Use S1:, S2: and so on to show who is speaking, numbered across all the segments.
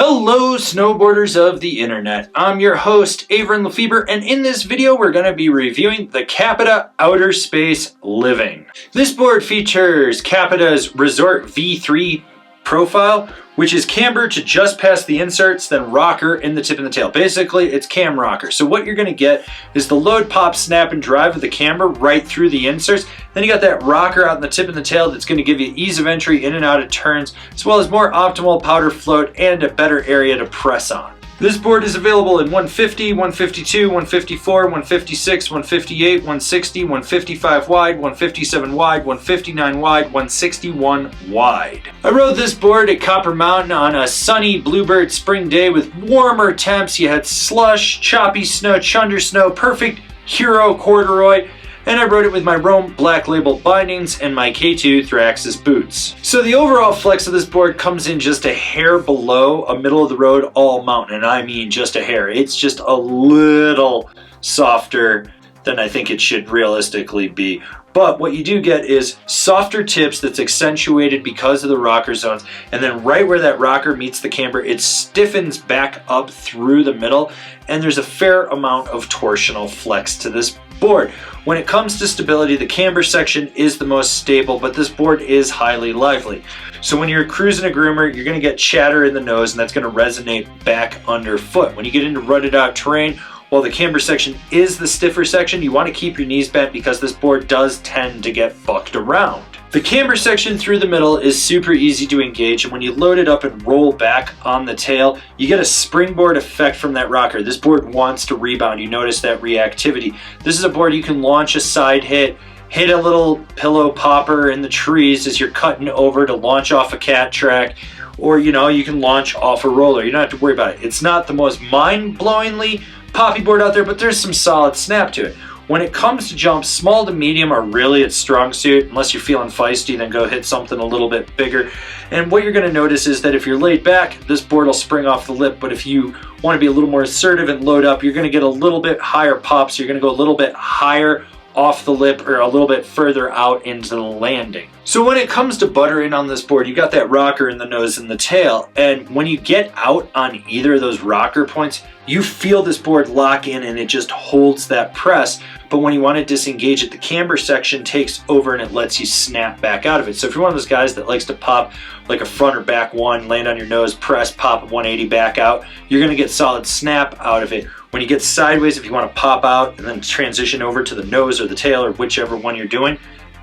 S1: Hello snowboarders of the internet, I'm your host Avran LeFeber, and in this video we're going to be reviewing the Capita Outerspace Living. This board features Capita's Resort V3 profile, which is camber to just past the inserts, then rocker in the tip and the tail. Basically, it's cam rocker. So what you're going to get is the load, pop, snap, and drive of the camber right through the inserts. Then you got that rocker out in the tip and the tail that's going to give you ease of entry in and out of turns, as well as more optimal powder float and a better area to press on. This board is available in 150, 152, 154, 156, 158, 160, 155 wide, 157 wide, 159 wide, 161 wide. I rode this board at Copper Mountain on a sunny bluebird spring day with warmer temps. You had slush, choppy snow, chunder snow, perfect hero corduroy, and I rode it with my Rome Black Label bindings and my K2 Thraxis boots. So the overall flex of this board comes in just a hair below a middle of the road all mountain, and I mean just a hair. It's just a little softer than I think it should realistically be. But what you do get is softer tips that's accentuated because of the rocker zones, and then right where that rocker meets the camber, it stiffens back up through the middle, and there's a fair amount of torsional flex to this board. When it comes to stability, the camber section is the most stable, but this board is highly lively. So when you're cruising a groomer, you're going to get chatter in the nose, and that's going to resonate back underfoot. When you get into rutted out terrain, while the camber section is the stiffer section, you want to keep your knees bent because this board does tend to get bucked around. The camber section through the middle is super easy to engage, and when you load it up and roll back on the tail, you get a springboard effect from that rocker. This board wants to rebound. You notice that reactivity. This is a board you can launch a side hit a little pillow popper in the trees as you're cutting over to launch off a cat track, or you can launch off a roller. You don't have to worry about it. It's not the most mind-blowingly poppy board out there, but there's some solid snap to it. When it comes to jumps, small to medium are really its strong suit. Unless you're feeling feisty, then go hit something a little bit bigger. And what you're going to notice is that if you're laid back, this board will spring off the lip, but if you want to be a little more assertive and load up, you're going to get a little bit higher pops. You're going to go a little bit higher off the lip or a little bit further out into the landing. So when it comes to buttering on this board, you got that rocker in the nose and the tail, and when you get out on either of those rocker points, you feel this board lock in and it just holds that press. But when you want to disengage it, the camber section takes over and it lets you snap back out of it. So if you're one of those guys that likes to pop like a front or back one, land on your nose, press, pop 180 back out, you're going to get solid snap out of it. When you get sideways, if you want to pop out and then transition over to the nose or the tail or whichever one you're doing,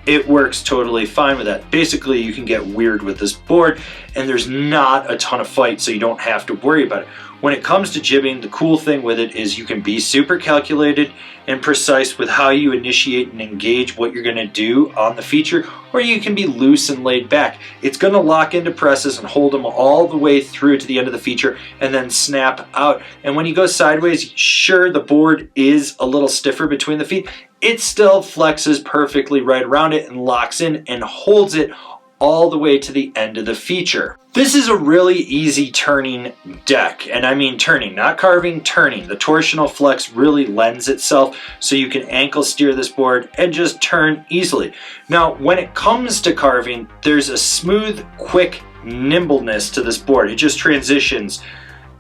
S1: it works totally fine with that. Basically, you can get weird with this board, and there's not a ton of fight, so you don't have to worry about it. When it comes to jibbing, the cool thing with it is you can be super calculated and precise with how you initiate and engage what you're going to do on the feature, or you can be loose and laid back. It's going to lock into presses and hold them all the way through to the end of the feature and then snap out. And when you go sideways, sure, the board is a little stiffer between the feet. It still flexes perfectly right around it and locks in and holds it all the way to the end of the feature. This is a really easy turning deck, and I mean turning, not carving, turning. The torsional flex really lends itself so you can ankle steer this board and just turn easily. Now, when it comes to carving, there's a smooth, quick nimbleness to this board. It just transitions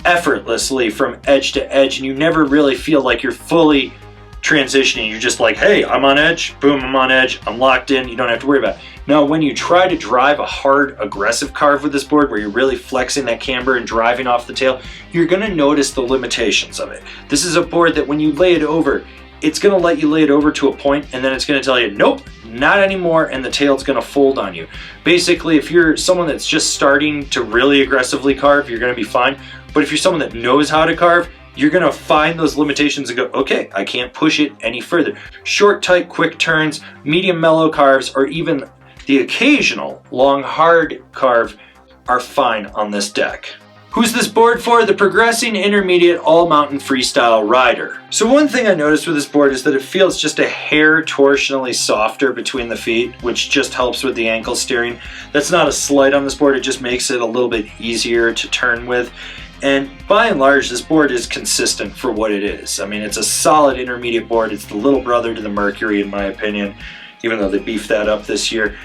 S1: effortlessly from edge to edge, and you never really feel like you're fully transitioning. You're just like, hey, I'm on edge, boom, I'm on edge, I'm locked in, you don't have to worry about it. Now, when you try to drive a hard, aggressive carve with this board where you're really flexing that camber and driving off the tail, you're going to notice the limitations of it. This is a board that when you lay it over, it's going to let you lay it over to a point, and then it's going to tell you, nope, not anymore, and the tail's going to fold on you. Basically, if you're someone that's just starting to really aggressively carve, you're going to be fine. But if you're someone that knows how to carve, you're going to find those limitations and go, okay, I can't push it any further. Short, tight, quick turns, medium, mellow carves, or even the occasional long, hard carve are fine on this deck. Who's this board for? The progressing intermediate all-mountain freestyle rider. So one thing I noticed with this board is that it feels just a hair torsionally softer between the feet, which just helps with the ankle steering. That's not a slight on this board, it just makes it a little bit easier to turn with. And by and large, this board is consistent for what it is. I mean, it's a solid intermediate board. It's the little brother to the Mercury, in my opinion, even though they beefed that up this year.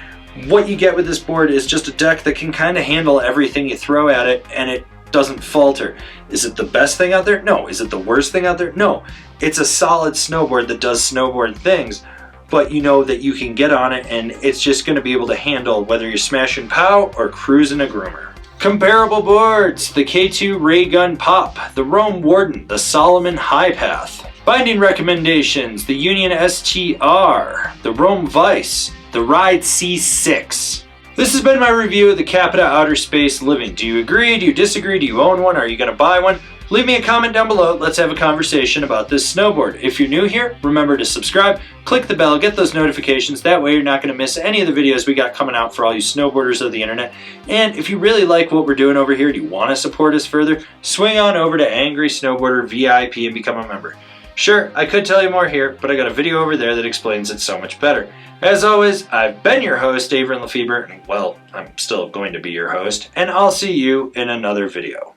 S1: What you get with this board is just a deck that can kind of handle everything you throw at it, and it doesn't falter. Is it the best thing out there? No. Is it the worst thing out there? No. It's a solid snowboard that does snowboard things, but you know that you can get on it and it's just going to be able to handle whether you're smashing POW or cruising a groomer. Comparable boards: the K2 Ray Gun Pop, the Rome Warden, the Solomon High Path. Binding recommendations: the Union STR, the Rome Vice, the Ride C6. This has been my review of the Capita Outerspace Living. Do you agree? Do you disagree? Do you own one? Are you going to buy one? Leave me a comment down below. Let's have a conversation about this snowboard. If you're new here, remember to subscribe, click the bell, get those notifications. That way you're not going to miss any of the videos we got coming out for all you snowboarders of the internet. And if you really like what we're doing over here, do you want to support us further, swing on over to Angry Snowboarder VIP and become a member. Sure, I could tell you more here, but I got a video over there that explains it so much better. As always, I've been your host, Avran LeFeber, and well, I'm still going to be your host, and I'll see you in another video.